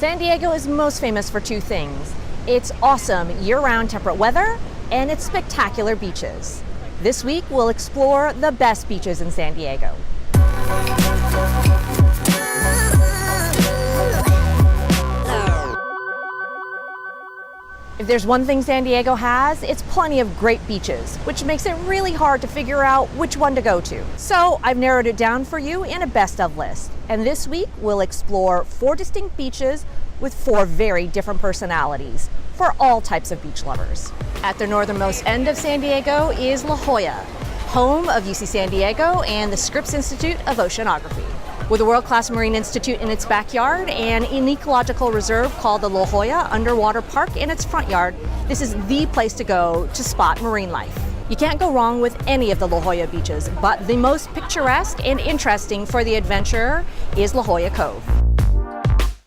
San Diego is most famous for two things. Its awesome year-round temperate weather and its spectacular beaches. This week, we'll explore the best beaches in San Diego. If there's one thing San Diego has, it's plenty of great beaches, which makes it really hard to figure out which one to go to. So I've narrowed it down for you in a best of list. And this week, we'll explore 4 distinct beaches with 4 very different personalities for all types of beach lovers. At the northernmost end of San Diego is La Jolla, home of UC San Diego and the Scripps Institute of Oceanography. With a world-class marine institute in its backyard and an ecological reserve called the La Jolla Underwater Park in its front yard, this is the place to go to spot marine life. You can't go wrong with any of the La Jolla beaches, but the most picturesque and interesting for the adventurer is La Jolla Cove.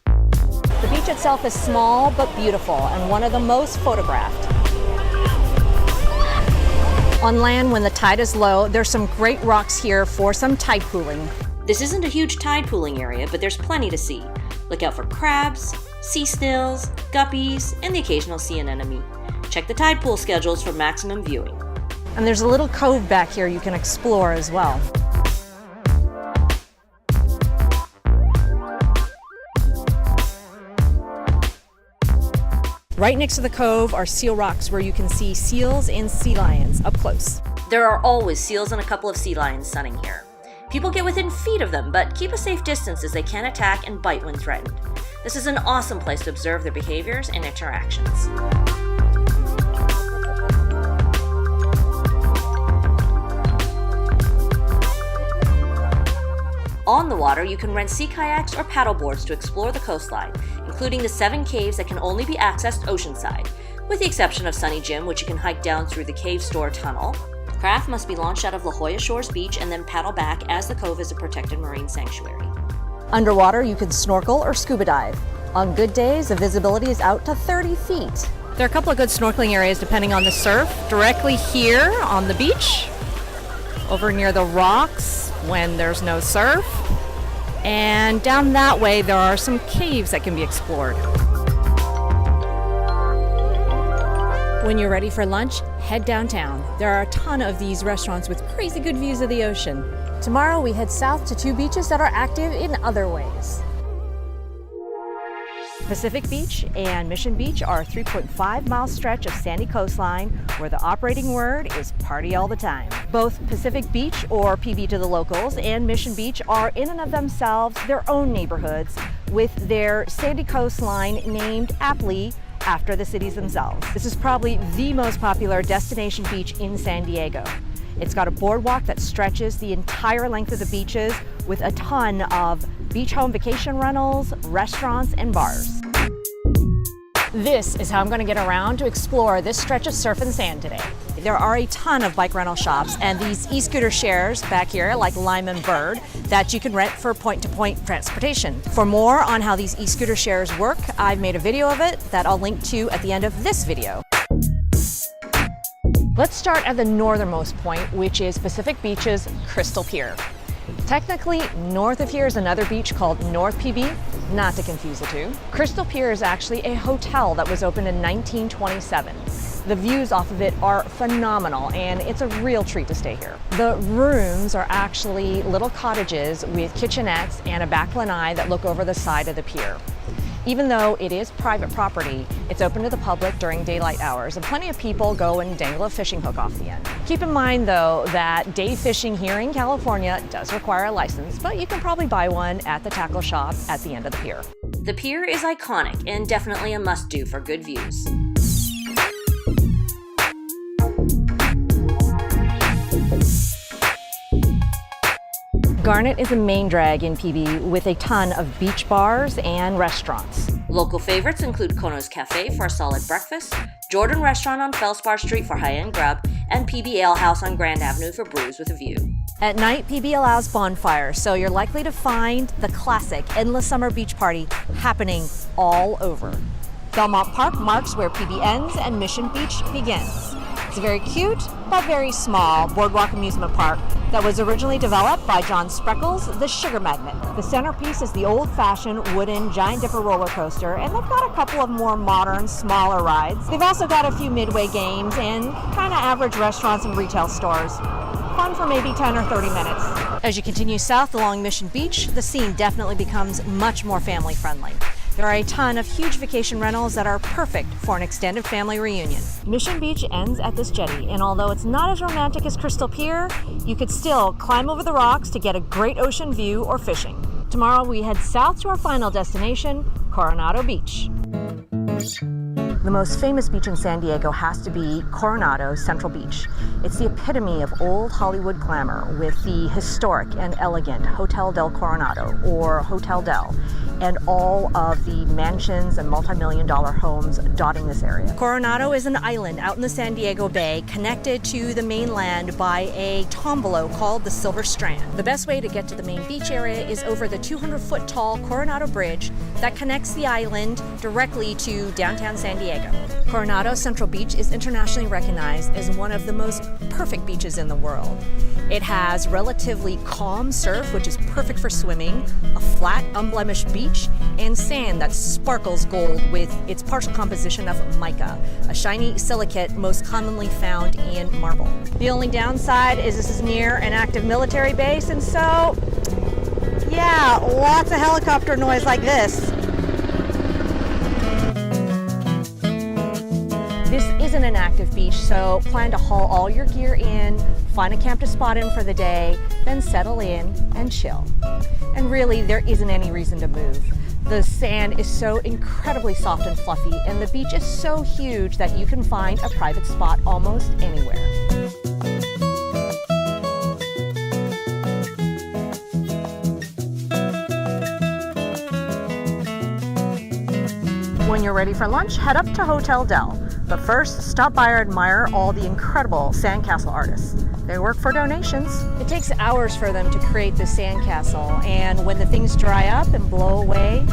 The beach itself is small but beautiful and one of the most photographed. On land, when the tide is low, there's some great rocks here for some tide pooling. This isn't a huge tide pooling area, but there's plenty to see. Look out for crabs, sea snails, guppies, and the occasional sea anemone. Check the tide pool schedules for maximum viewing. And there's a little cove back here you can explore as well. Right next to the cove are seal rocks where you can see seals and sea lions up close. There are always seals and a couple of sea lions sunning here. People get within feet of them, but keep a safe distance as they can attack and bite when threatened. This is an awesome place to observe their behaviors and interactions. On the water, you can rent sea kayaks or paddleboards to explore the coastline, including the 7 caves that can only be accessed oceanside, with the exception of Sunny Gym, which you can hike down through the cave store tunnel. Craft must be launched out of La Jolla Shores Beach and then paddle back, as the cove is a protected marine sanctuary. Underwater, you can snorkel or scuba dive. On good days, the visibility is out to 30 feet. There are a couple of good snorkeling areas depending on the surf. Directly here on the beach, over near the rocks when there's no surf, and down that way there are some caves that can be explored. When you're ready for lunch, head downtown. There are a ton of these restaurants with crazy good views of the ocean. Tomorrow we head south to 2 beaches that are active in other ways. Pacific Beach and Mission Beach are a 3.5-mile stretch of sandy coastline where the operating word is party all the time. Both Pacific Beach, or PB to the locals, and Mission Beach are in and of themselves their own neighborhoods with their sandy coastline named aptly after the cities themselves. This is probably the most popular destination beach in San Diego. It's got a boardwalk that stretches the entire length of the beaches with a ton of beach home vacation rentals, restaurants, and bars. This is how I'm going to get around to explore this stretch of surf and sand today. There are a ton of bike rental shops and these e-scooter shares back here like Lime and Bird that you can rent for point-to-point transportation. For more on how these e-scooter shares work, I've made a video of it that I'll link to at the end of this video. Let's start at the northernmost point, which is Pacific Beach's Crystal Pier. Technically, north of here is another beach called North PB, not to confuse the two. Crystal Pier is actually a hotel that was opened in 1927. The views off of it are phenomenal and it's a real treat to stay here. The rooms are actually little cottages with kitchenettes and a back lanai that look over the side of the pier. Even though it is private property, it's open to the public during daylight hours, and plenty of people go and dangle a fishing hook off the end. Keep in mind, though, that day fishing here in California does require a license, but you can probably buy one at the tackle shop at the end of the pier. The pier is iconic and definitely a must-do for good views. Garnet is a main drag in PB with a ton of beach bars and restaurants. Local favorites include Kono's Cafe for a solid breakfast, Jordan Restaurant on Felspar Street for high-end grub, and PB Ale House on Grand Avenue for brews with a view. At night, PB allows bonfires, so you're likely to find the classic endless summer beach party happening all over. Belmont Park marks where PB ends and Mission Beach begins. It's a very cute, but very small boardwalk amusement park that was originally developed by John Spreckles, the Sugar Magnet. The centerpiece is the old-fashioned wooden Giant Dipper roller coaster, and they've got a couple of more modern, smaller rides. They've also got a few midway games and kind of average restaurants and retail stores. Fun for maybe 10 or 30 minutes. As you continue south along Mission Beach, the scene definitely becomes much more family-friendly. There are a ton of huge vacation rentals that are perfect for an extended family reunion. Mission Beach ends at this jetty, and although it's not as romantic as Crystal Pier, you could still climb over the rocks to get a great ocean view or fishing. Tomorrow we head south to our final destination, Coronado Beach. The most famous beach in San Diego has to be Coronado Central Beach. It's the epitome of old Hollywood glamour with the historic and elegant Hotel del Coronado, or Hotel Del, and all of the mansions and multi-million-dollar homes dotting this area. Coronado is an island out in the San Diego Bay connected to the mainland by a tombolo called the Silver Strand. The best way to get to the main beach area is over the 200-foot tall Coronado Bridge that connects the island directly to downtown San Diego. Coronado Central Beach is internationally recognized as one of the most perfect beaches in the world. It has relatively calm surf, which is perfect for swimming, a flat, unblemished beach, and sand that sparkles gold with its partial composition of mica, a shiny silicate most commonly found in marble. The only downside is this is near an active military base, and so, yeah, lots of helicopter noise like this. This isn't an active beach, so plan to haul all your gear in, find a camp to spot in for the day, then settle in and chill. And really, there isn't any reason to move. The sand is so incredibly soft and fluffy, and the beach is so huge that you can find a private spot almost anywhere. When you're ready for lunch, head up to Hotel Del. But first, stop by or admire all the incredible sandcastle artists. They work for donations. It takes hours for them to create the sandcastle, and when the things dry up and blow away,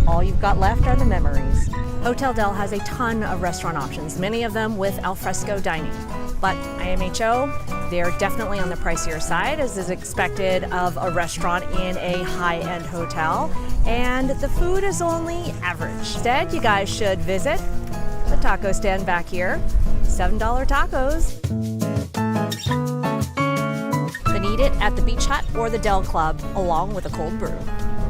all you've got left are the memories. Hotel Del has a ton of restaurant options, many of them with alfresco dining. But IMHO, they're definitely on the pricier side, as is expected of a restaurant in a high-end hotel, and the food is only average. Instead, you guys should visit the taco stand back here. $7 tacos. Then eat it at the Beach Hut or the Del Club, along with a cold brew.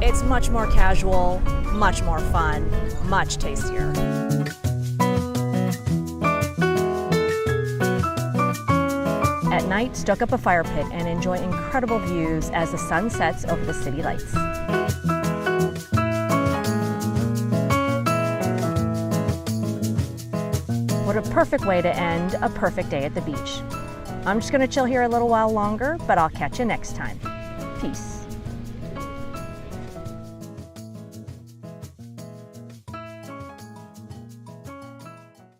It's much more casual, much more fun, much tastier. At night, stoke up a fire pit and enjoy incredible views as the sun sets over the city lights. What a perfect way to end a perfect day at the beach. I'm just going to chill here a little while longer, but I'll catch you next time. Peace.